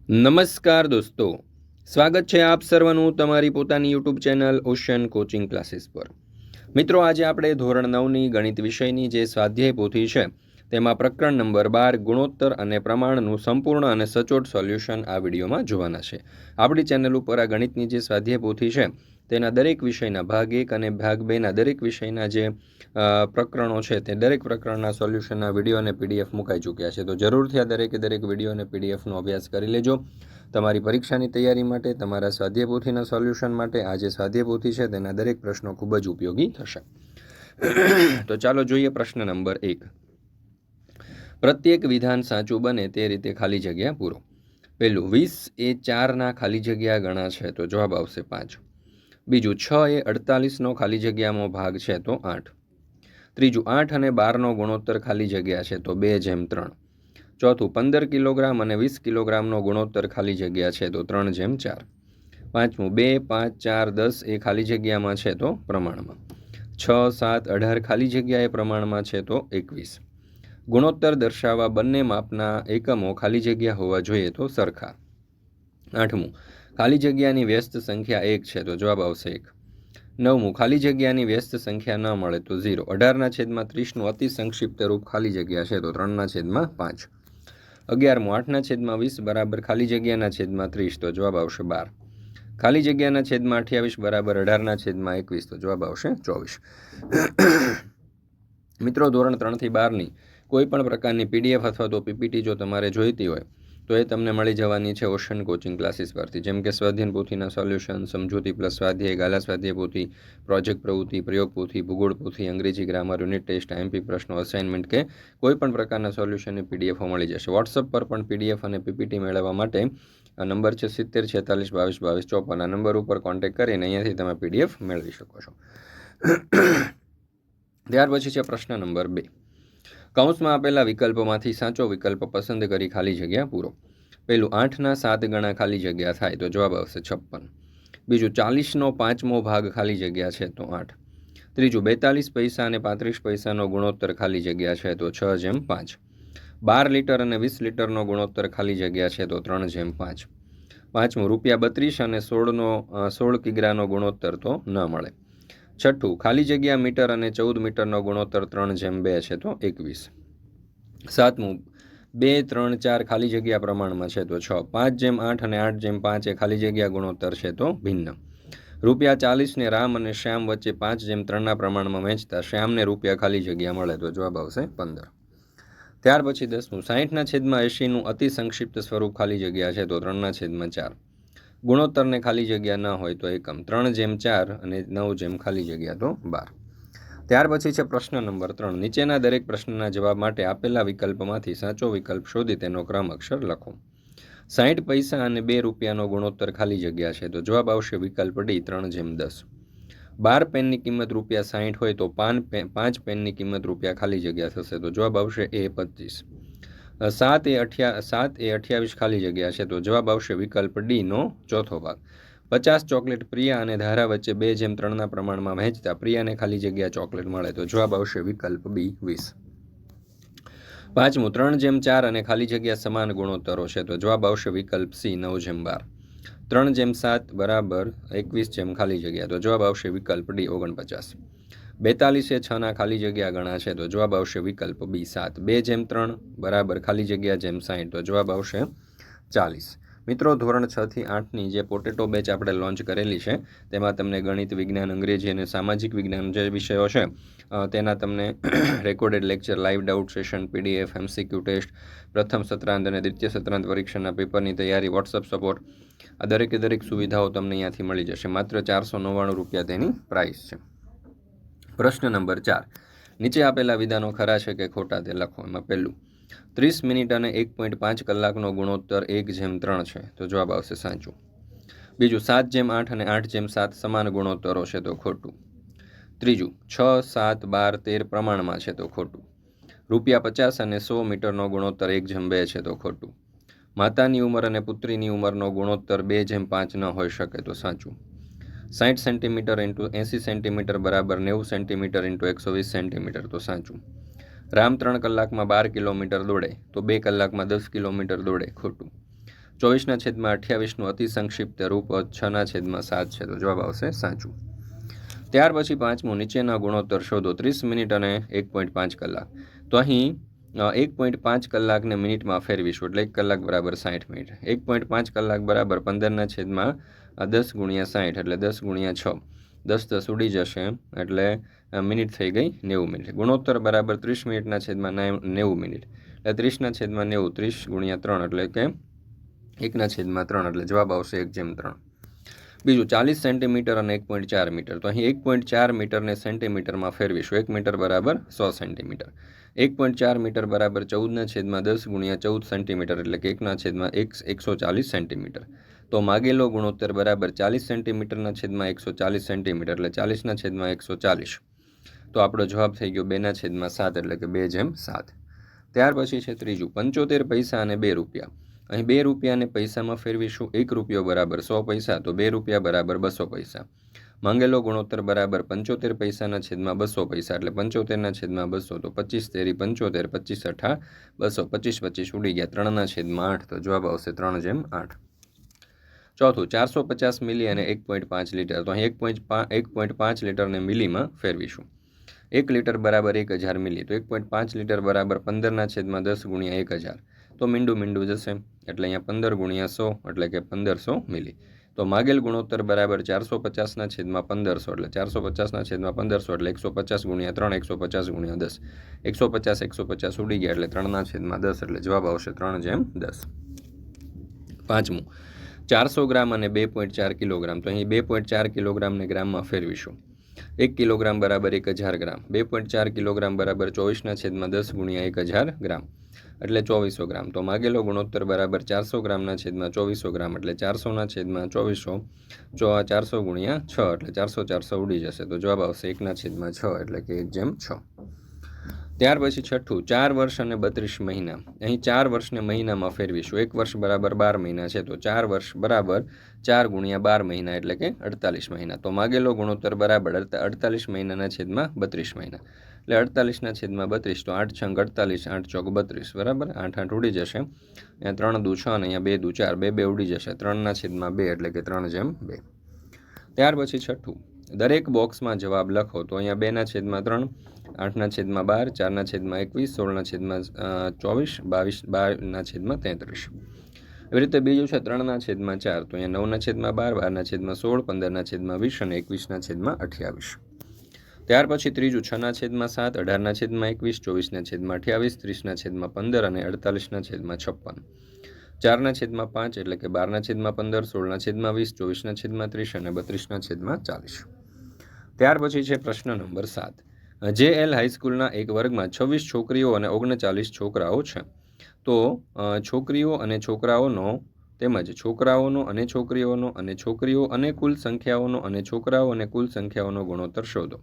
નમસ્કાર દોસ્તો, સ્વાગત છે આપ સર્વનું તમારી પોતાની YouTube channel ocean coaching classes પર। મિત્રો, આજે આપણે ધોરણ 9ની ગણિત વિષયની જે સ્વાધ્યાય પોથી છે તેમાં પ્રકરણ નંબર 12 ગુણોત્તર અને પ્રમાણનું સંપૂર્ણ અને સચોટ સોલ્યુશન આ વિડીયોમાં જોવાના છે। આપણી ચેનલ ઉપર આ ગણિતની જે સ્વાધ્યાય પોથી છે તેના દરેક વિષયના ભાગ 1 અને ભાગ 2ના દરેક વિષયના જે પ્રકરણો છે તે દરેક પ્રકરણના સોલ્યુશનના વિડીયો અને પીડીએફ મુકાઈ ચૂક્યા છે। તો જરૂરથી આ દરેક વિડીયો અને પીડીએફનો અભ્યાસ કરી લેજો। તમારી પરીક્ષાની તૈયારી માટે, તમારા સ્વાધ્યાય પોથીના સોલ્યુશન માટે આ જે સ્વાધ્યાય પોથી છે તેના દરેક પ્રશ્નો ખૂબ જ ઉપયોગી થશે। તો ચાલો જોઈએ પ્રશ્ન નંબર 1। પ્રત્યેક વિધાન સાચું બને તે રીતે ખાલી જગ્યા પૂરો। પહેલું, 20 એ 4ના ખાલી જગ્યા ગણા છે તો જવાબ આવશે 5। બીજું, 6 એ 48નો ખાલી જગ્યામાં ભાગ છે તો 8। ત્રીજું, 8 અને 12નો ગુણોત્તર ખાલી જગ્યા છે તો 2/3। ચોથું, 15 કિલોગ્રામ અને 20 કિલોગ્રામનો ગુણોત્તર ખાલી જગ્યા છે તો 3/4। પાંચમું, 2, 5, 4, 10 એ ખાલી જગ્યામાં છે તો પ્રમાણમાં। 6, 7, 18 ખાલી જગ્યા એ પ્રમાણમાં છે તો 21। ગુણોત્તર દર્શાવવા બંને માપના એકમો ખાલી જગ્યા હોવા જોઈએ તો સરખા। આઠમું, ખાલી જગ્યાની વ્યસ્ત સંખ્યા 1 છે તો જવાબ આવશે 1। નવમું, ખાલી જગ્યાની વ્યસ્ત સંખ્યા ન મળે તો 0। 18/30નું અતિ સંક્ષિપ્ત રૂપ ખાલી જગ્યા છે તો 3/5। 11મું, 8/20 બરાબર ખાલી જગ્યાના છેદમાં 30 તો જવાબ આવશે 12। ખાલી જગ્યાના છેદમાં 28 બરાબર 18/21 તો જવાબ આવશે 24। મિત્રો, ધોરણ 3થી 12ની કોઈ પણ પ્રકારની પીડીએફ અથવા તો પીપીટી જો તમારે જોઈતી હોય તો એ તમને મળી જવાની છે ઓશન કોચિંગ ક્લાસીસ પરથી, જેમ કે સ્વાધ્યાય પોથીના સોલ્યુશન, સમજૂતી પ્લસ સ્વાધ્યાય, ગાલા સ્વાધ્યાય પોથી, પ્રોજેક્ટ પ્રવૃત્તિ, પ્રયોગ પોથી, ભૂગોળ પોથી, અંગ્રેજી ગ્રામર, યુનિટ ટેસ્ટ, આઈએમપી પ્રશ્નો, અસાઇનમેન્ટ કે કોઈ પણ પ્રકારના સોલ્યુશનની પીડીએફો મળી જશે। વોટ્સઅપ પર પણ પીડીએફ અને પીપીટી મેળવવા માટે આ નંબર છે 70 46 22 22 54। આ નંબર ઉપર કોન્ટેક્ટ કરીને અહીંયાથી તમે પીડીએફ મેળવી શકો છો। ત્યાર પછી છે પ્રશ્ન નંબર 2। કૌંસમાં આપેલા વિકલ્પોમાંથી સાચો વિકલ્પ પસંદ કરી ખાલી જગ્યા પૂરો। પહેલું, 8ના 7 ગણા ખાલી જગ્યા થાય તો જવાબ આવશે 56। બીજું, 40નો 5મો ભાગ ખાલી જગ્યા છે તો 8। ત્રીજું, 42 પૈસા અને 35 પૈસાનો ગુણોત્તર ખાલી જગ્યા છે તો 6/5। 12 લીટર અને 20 લીટરનો ગુણોત્તર ખાલી જગ્યા છે તો 3/5। પાંચમું, ₹32 અને 16 કિગ્રાનો ગુણોત્તર તો ન મળે। છઠ્ઠું, ખાલી જગ્યા મીટર અને 14 મીટરનો ગુણોત્તર 3/2 છે તો 21। સાતમું, 2, 3, 4 ખાલી જગ્યા પ્રમાણમાં છે તો 6। 5/8 અને 8/5 એ ખાલી જગ્યા ગુણોત્તર છે તો ભિન્ન। ₹40ને રામ અને શ્યામ વચ્ચે 5/3ના પ્રમાણમાં વહેંચતા શ્યામને રૂપિયા ખાલી જગ્યા મળે તો જવાબ આવશે 15। ત્યાર પછી 10મું, 60/80નું અતિ સંક્ષિપ્ત સ્વરૂપ ખાલી જગ્યા છે તો 3/4। ગુણોત્તરને ખાલી જગ્યા ન હોય તો એકમ 3/4 અને 9 ખાલી જગ્યા તો 12। ત્યાર પછી છે પ્રશ્ન નંબર 3। નીચેના દરેક પ્રશ્નના જવાબ માટે આપેલા વિકલ્પમાંથી સાચો વિકલ્પ શોધી તેનો ક્રમ અક્ષર લખો। 60 પૈસા અને 2 રૂપિયાનો ગુણોત્તર ખાલી જગ્યા છે તો જવાબ આવશે વિકલ્પ ડી 3/10। 12 પેનની કિંમત ₹60 હોય તો 5 પેનની કિંમત રૂપિયા ખાલી જગ્યા થશે તો જવાબ આવશે એ 25। 7 એ 28 ખાલી જગ્યા છે તો જવાબ આવશે વિકલ્પ ડી નો ચોથો ભાગ। 50 ચોકલેટ પ્રિયા અને ધારા વચ્ચે 2/3ના પ્રમાણમાં વહેંચતા પ્રિયાને ખાલી જગ્યા ચોકલેટ મળે તો જવાબ આવશે વિકલ્પ બી 20। પાંચમું, 3/4 અને ખાલી જગ્યા સમાન ગુણોત્તરો છે તો જવાબ આવશે વિકલ્પ સી 9/12। 3/7 બરાબર 21 ખાલી જગ્યા તો જવાબ આવશે વિકલ્પ ડી 49। 42 એ 6ના ખાલી જગ્યા ગણા છે તો જવાબ આવશે વિકલ્પ બી 7। 2/3 બરાબર ખાલી જગ્યા 60 તો જવાબ આવશે 40। મિત્રો, ધોરણ 6થી 8ની જે પોટેટો બેચ આપણે લોન્ચ કરેલી છે તેમાં તમને ગણિત, વિજ્ઞાન, અંગ્રેજી અને સામાજિક વિજ્ઞાન જે વિષયો છે તેના તમને recorded lecture, live doubt session, PDF, MCQ test, પ્રથમ સત્રાંત અને દ્વિતીય સત્રાંત પરીક્ષાના પેપરની તૈયારી, વોટ્સઅપ સપોર્ટ, આ દરેક સુવિધાઓ તમને અહીંયાથી મળી જશે। માત્ર ₹499 તેની પ્રાઇસ છે। પ્રશ્ન નંબર 4। નીચે આપેલા વિધાનો ખરા છે કે ખોટા તે લખો। એમાં પહેલું, 30 મિનિટ અને 1.5 કલાકનો ગુણોત્તર 1/3 છે તો જવાબ આવશે સાચું। બીજું, 7/8 અને 8/7 સમાન ગુણોત્તરો છે તો ખોટું। ત્રીજું, 6, 7, 12, 13 પ્રમાણમાં છે તો ખોટું। ₹50 અને 100 મીટરનો ગુણોત્તર 1/2 છે તો ખોટું। માતાની ઉંમર અને પુત્રીની ઉંમરનો ગુણોત્તર 2/5 ન હોઈ શકે તો સાચું। 60 સેન્ટીમીટર × 80 સેન્ટીમીટર બરાબર 90 સેન્ટીમીટર × 120 સેન્ટીમીટર તો સાચું। રામ 3 કલાકમાં 12 કિલોમીટર દોડે તો 2 કલાકમાં 10 કિલોમીટર દોડે ખોટું। 24/28 અતિ સંક્ષિપ્ત રૂપ 6/7 છે, તો જવાબ આવશે સાચું. ત્યાર પછી પાંચમું, નીચેના ગુણોત્તર શોધો. 30 મિનિટ અને 1.5 કલાક. તો અહીં 1.5 કલાકને મિનિટમાં ફેરવીશું એટલે 1 કલાક બરાબર 60 મિનિટ. 1.5 કલાક બરાબર 15/10 ગુણ્યા 60 એટલે 10 ગુણ્યા 6. 10 ઉડી જશે એટલે મિનિટ થઈ ગઈ 90 મિનિટ. ગુણોત્તર બરાબર 30 મિનિટના છેદમાં 90 મિનિટ એટલે 30/90, 30 ગુણ્યા 3 એટલે કે 1/3 એટલે જવાબ આવશે 1/3. બીજું 40 સેન્ટીમીટર અને 1.4 મીટર. તો અહીં 1.4 મીટરને સેન્ટીમીટરમાં ફેરવીશું. 1 મીટર બરાબર 100 સેન્ટીમીટર. 1.4 મીટર બરાબર 14/10 ગુણ્યા 14 સેન્ટીમીટર એટલે કે 1/140 સેન્ટીમીટર. તો માગેલો ગુણોત્તર બરાબર 40 સેન્ટીમીટરના છેદમાં 140 સેન્ટીમીટર એટલે 40/140. તો આપણો જવાબ થઈ ગયો 2/7 એટલે કે 2/7. ત્યાર પછી છે ત્રીજું, 75 પૈસા અને 2 રૂપિયા. અહીં 2 રૂપિયાને પૈસામાં ફેરવીશું. 1 રૂપિયો બરાબર 100 પૈસા, તો 2 રૂપિયા બરાબર 200 પૈસા. માંગેલો ગુણોત્તર બરાબર 75 પૈસાના છેદમાં 200 પૈસા એટલે 75/200, તો 25 × 75, 25 × 8 200, 25 ઉડી ગયા 3/8, તો જવાબ આવશે 3/8. ચોથું, 450 મિલી અને 1.5 લીટર. તો અહીં 1.5 લીટરને મિલીમાં ફેરવીશું. 1 લીટર બરાબર 1000 મિલી, તો 1.5 લીટર બરાબર 15/10 ગુણ્યા 1000. તો મીંડું જશે એટલે અહીંયા 15 ગુણ્યા 100 એટલે કે 1500 મિલી. તો માગેલ ગુણોત્તર બરાબર 450/1500 એટલે 450/1500 એટલે 150 ગુણ્યા 3, 150 ગુણ્યા 10. 150 ઉડી ગયા એટલે 3/10 એટલે જવાબ આવશે 3/10. પાંચમું, 400 ગ્રામ અને 2.4 કિલોગ્રામ. તો અહીં 2.4 કિલોગ્રામને ગ્રામમાં ફેરવીશું. 1 કિલોગ્રામ બરાબર 1000 ગ્રામ. 2.4 કિલોગ્રામ બરાબર 24/10 ગુણ્યા 1000 ગ્રામ એટલે 2400 ગ્રામ. તો માગેલો ગુણોત્તર બરાબર 400 ગ્રામના છેદમાં 2400 ગ્રામ એટલે 400/2400, 400 ગુણ્યા 6 એટલે 400 ઉડી જશે, તો જવાબ આવશે 1/6 એટલે કે 1/6. ત્યાર પછી છઠ્ઠું, 4 વર્ષ અને 32 મહિના. અહીં 4 વર્ષને મહિનામાં ફેરવીશું. 1 વર્ષ બરાબર 12 મહિના છે, તો 4 વર્ષ બરાબર 4 ગુણ્યા 12 મહિના એટલે કે 48 મહિના. તો માગેલો ગુણોત્તર બરાબર 48 મહિનાના છેદમાં 32 મહિના એટલે 48/32, તો 8 × 48, 8 × 32 બરાબર. 8 ઉડી જશે, અહીંયા 3 દુ 6 અને અહીંયા 2 દુ 4, 2 ઉડી જશે, 3/2 એટલે કે 3/2. ત્યાર પછી છઠ્ઠું, દરેક બોક્સમાં જવાબ લખો. તો અહીંયા 2/3, 8/12, 4/21, 16/24, 22/33. એવી રીતે બીજું છે 3/4. તો અહીંયા 9/12, 12/16, 15/20 અને 21/28. ત્યાર પછી ત્રીજું 6/7, 18/21, 24/28, 30/15 અને 48/56. 4/5 એટલે કે 12/15, 16/20, 24/30 અને 32/40. ત્યાર પછી છે પ્રશ્ન નંબર 7. JL હાઈસ્કૂલના એક વર્ગમાં 26 છોકરીઓ અને 39 છોકરાઓ છે. તો છોકરીઓ અને છોકરાઓનો તેમજ છોકરાઓનો અને છોકરીઓનો અને છોકરીઓ અને કુલ સંખ્યાઓનો અને છોકરાઓ અને કુલ સંખ્યાઓનો ગુણોત્તર શોધો.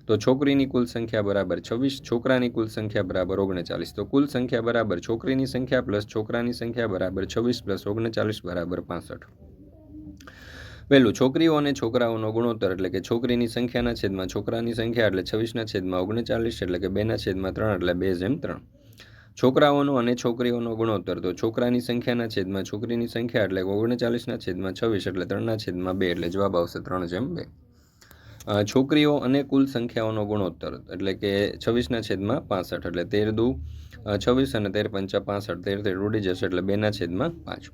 તો છોકરીની કુલ સંખ્યા બરાબર 26, છોકરાની કુલ સંખ્યા બરાબર 39. તો કુલ સંખ્યા બરાબર છોકરીની સંખ્યા પ્લસ છોકરાની સંખ્યા બરાબર 26 પ્લસ 39 બરાબર 65. પહેલું, છોકરીઓ અને છોકરાઓનો ગુણોત્તર એટલે કે છોકરીની સંખ્યાના છેદમાં છોકરાની સંખ્યા એટલે 26/39 એટલે કે 2/3 એટલે 2/3. છોકરાઓનો અને છોકરીઓનો ગુણોત્તર, તો છોકરાની સંખ્યાના છેદમાં છોકરીની સંખ્યા એટલે 39/26 એટલે 3/2 એટલે જવાબ આવશે 3/2. છોકરીઓ અને કુલ સંખ્યાઓનો ગુણોત્તર એટલે કે 26/65 એટલે 13 દુ 26 અને 13 × 5 = 13 ઉડી જશે એટલે 2/5.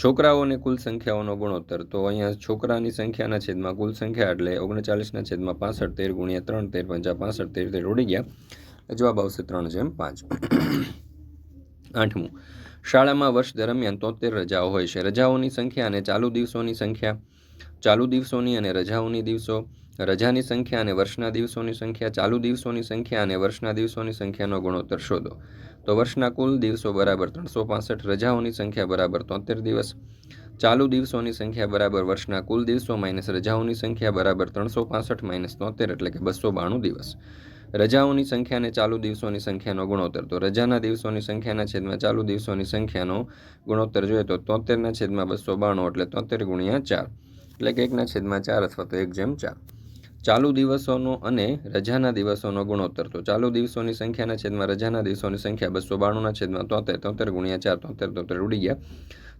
છોકરાઓને કુલ સંખ્યાઓનો ગુણોત્તર, તો અહીંયા છોકરાની સંખ્યાના છેદમાં કુલ સંખ્યા એટલે 39/65, 13 ગુણ્યા 3, 13 × 5 = 13 ઉડી ગયા, જવાબ આવશે 3/5. આઠમું, શાળામાં વર્ષ દરમિયાન 73 રજાઓ હોય છે. રજાઓની સંખ્યા અને ચાલુ દિવસોની સંખ્યા, ચાલુ દિવસોની અને રજાઓની દિવસો, રજાની સંખ્યા અને વર્ષના દિવસોની સંખ્યા, ચાલુ દિવસોની સંખ્યા અને વર્ષના દિવસોની સંખ્યાનો ગુણોત્તર શોધો. તો વર્ષના કુલ દિવસો બરાબર 365, રજાઓની સંખ્યા બરાબર 73 દિવસ, ચાલુ દિવસોની સંખ્યા બરાબર વર્ષના કુલ દિવસો માઇનસ રજાઓની સંખ્યા બરાબર 365 - 73 એટલે કે 292 દિવસ. રજાઓની સંખ્યા અને ચાલુ દિવસોની સંખ્યાનો ગુણોત્તર, તો રજાના દિવસોની સંખ્યાના છેદમાં ચાલુ દિવસોની સંખ્યાનો ગુણોત્તર જોઈએ તો 73/292 એટલે 73 ગુણ્યા 4 એટલે કે 1/4 અથવા તો 1/4. ચાલુ દિવસોનો અને રજાના દિવસોનો ગુણોત્તર, તો ચાલુ દિવસોની સંખ્યાના છેદમાં રજાના દિવસોની સંખ્યા 292/73, 73 ગુણ્યા 4, 73 ઉડી ગયા,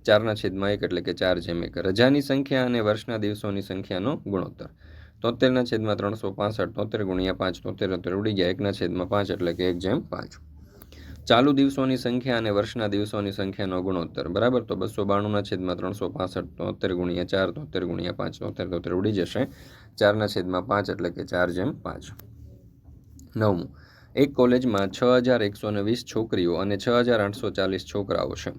4/1 એટલે કે 4/1. રજાની સંખ્યા અને વર્ષના દિવસોની સંખ્યાનો ગુણોત્તર 73/365, 73 × 5, 73 ઉડી ગયા, 1/5 એટલે કે 1/5. ચાલુ દિવસોની સંખ્યા અને વર્ષના દિવસોની સંખ્યાનો ગુણોત્તર બરાબર, તો 292/365, 73 × 4, 73 × 5, 73 ઉડી જશે, 4/5 એટલે કે 4/5. 9. એક કોલેજમાં 6120 છોકરીઓ અને 6840 છોકરાઓ છે.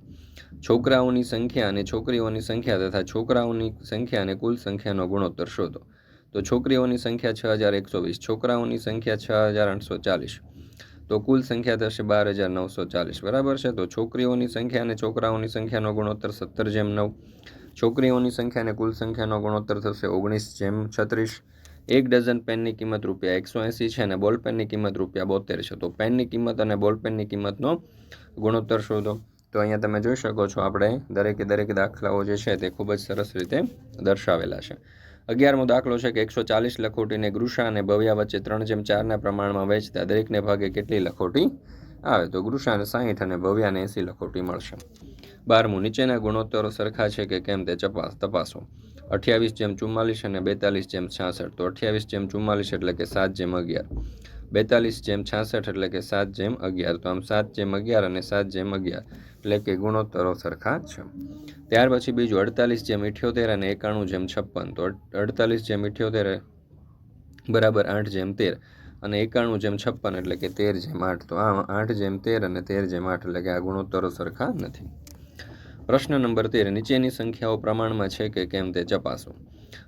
છોકરાઓની સંખ્યા અને છોકરીઓની સંખ્યા તથા છોકરાઓની સંખ્યા અને કુલ સંખ્યાનો ગુણોત્તર શોધો. તો છોકરીઓની સંખ્યા 6120, છોકરાઓની સંખ્યા 6840, તો કુલ સંખ્યા થશે 12940 બરાબર છે. તો છોકરીઓની સંખ્યા અને છોકરાઓની સંખ્યાનો ગુણોત્તર 17/9, છોકરીઓની સંખ્યા અને કુલ સંખ્યાનો ગુણોત્તર થશે 19/36. એક ડઝન પેનની કિંમત ₹180 છે અને બોલપેનની કિંમત ₹72 છે. તો પેનની કિંમત અને બોલપેનની કિંમતનો ગુણોત્તર શોધો. તો અહીંયા તમે જોઈ શકો છો, આપણે દરેક દાખલાઓ જે છે તે ખૂબ જ સરસ રીતે દર્શાવેલા છે. 11મો દાખલો છે કે 140 લખોટીને ગૃષા અને ભવ્યા વચ્ચે 3/4ના પ્રમાણમાં વહેંચતા દરેકને ભાગે કેટલી લખોટી આવે? તો ગૃષાને 60 અને ભવ્યાને 80 લખોટી મળશે. 12મું, નીચેના ગુણોત્તરો સરખા છે કે કેમ તે તપાસો. 28/44 અને 42/66. તો 28/44 એટલે કે 7/11, 42/66 એટલે કે 7/11. તો આમ 7/11 અને 7/11 એટલે કે ગુણોત્તરો સરખા છે. ત્યાર પછી બીજું 48/78 અને 91/56. તો 48/78 બરાબર 8/13 અને 91/56 એટલે કે 13/8. તો આમ 8/13 અને 13/8 એટલે કે આ ગુણોત્તરો સરખા નથી. પ્રશ્ન નંબર 13, નીચેની સંખ્યાઓ પ્રમાણમાં છે કે કેમ તે ચકાસો.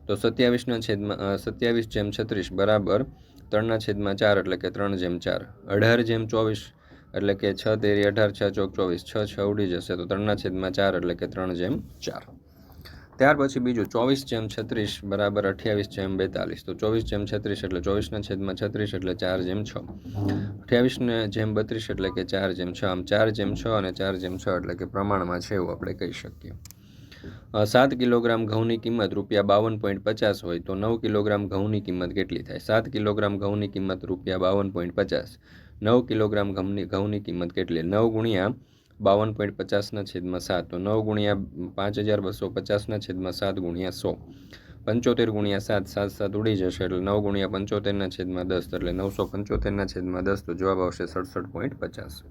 તો 27/36 બરાબર 3/4 એટલે કે 3/4, 18/24 એટલે કે 6×3 = 18, 6 × 4 = 24, 6 ઉડી જશે, તો 3/4 એટલે કે 3/4. ત્યાર પછી બીજું 24/36 બરાબર 28/42. તો 24/36 એટલે 24/36 એટલે 4/6, 28/32 એટલે કે 4/6. આમ 4/6 અને 4/6 એટલે કે પ્રમાણમાં છે એવું આપણે કહી શકીએ. 7 કિલોગ્રામ ઘઉંની કિંમત ₹52.50 હોય તો 9 કિલોગ્રામ ઘઉંની કિંમત કેટલી થાય? 7 કિલોગ્રામ ઘઉંની કિંમત ₹52.50, 9 કિલોગ્રામ ઘઉંની કિંમત કેટલી? 9 × 52.50/7, તો 9 × 5250/7 × 100, 75 × 7, 7 7 ઉડી જશે, એટલે 9 × 75/10 એટલે 975/10. તો જવાબ આવશે 67.50.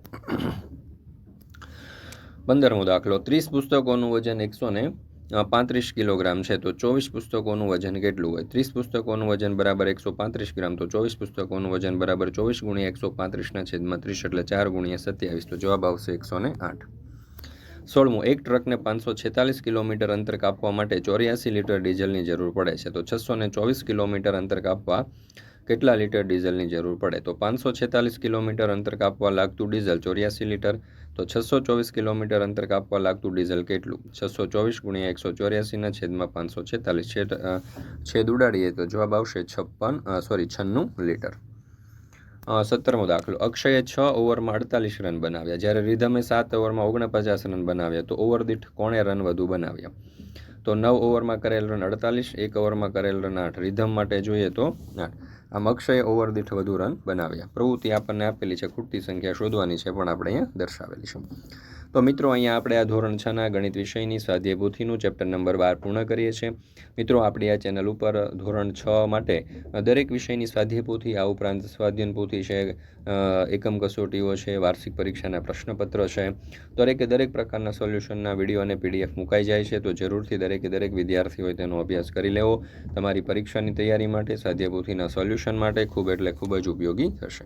15મો દાખલો, 30 પુસ્તકોનું વજન 135 કિલોગ્રામ છે તો 24 પુસ્તકોનું વજન કેટલું હોય? 30 પુસ્તકોનું વજન બરાબર 135 ગ્રામ, તો 24 પુસ્તકોનું વજન બરાબર 24 × 135/30 એટલે 4 × 27. તો જવાબ આવશે 108. 16મું, એક ટ્રકને 546 કિલોમીટર અંતર કાપવા માટે 84 લીટર ડીઝલની જરૂર પડે છે. તો 624 કિલોમીટર અંતર કાપવા કેટલા લીટર ડીઝલની જરૂર પડે? તો 546 કિલોમીટર અંતર કાપવા લાગતું ડીઝલ 84 લીટર. તો 624 કિલોમીટર અંતર કાપવા લાગતું ડીઝલ કેટલું? 624 × 184/546, છેદ ઉડાડીએ તો જવાબ આવશે 96 લીટર. 17મો દાખલો, અક્ષયે 6 ઓવરમાં 48 રન બનાવ્યા, જ્યારે રિધમે 7 ઓવરમાં 49 રન બનાવ્યા, તો ઓવર દીઠ કોણે રન વધુ બનાવ્યા? તો 9 ઓવરમાં કરેલ રન 48, 1 ઓવરમાં કરેલ રન 8, રિધમ માટે જોઈએ તો 8. આમ અક્ષયે ઓવર દીઠ વધુ રન બનાવ્યા. પ્રવૃત્તિ આપણને આપેલી છે, ખૂટતી સંખ્યા શોધવાની છે, પણ આપણે અહીંયા દર્શાવેલી છે. તો મિત્રો, અહીંયા આપણે આ ધોરણ 6ના ગણિત વિષયની સ્વાધ્યાય પોથીનું ચેપ્ટર નંબર 12 પૂર્ણ કરીએ છીએ. મિત્રો, આપણી આ ચેનલ ઉપર ધોરણ 6 માટે દરેક વિષયની સ્વાધ્યાય પોથી, આ ઉપરાંત સ્વાધ્યાયન પોથી છે, એકમ કસોટીઓ છે, વાર્ષિક પરીક્ષાના પ્રશ્નપત્ર છે, દરેક પ્રકારના સોલ્યુશનના વિડીયો અને PDF મુકાઈ જાય છે. તો જરૂરથી દરેક વિદ્યાર્થીઓએ તેનો અભ્યાસ કરી લેવો. તમારી પરીક્ષાની તૈયારી માટે, સ્વાધ્યાય પોથીના સોલ્યુશન માટે ખૂબ જ ઉપયોગી થશે.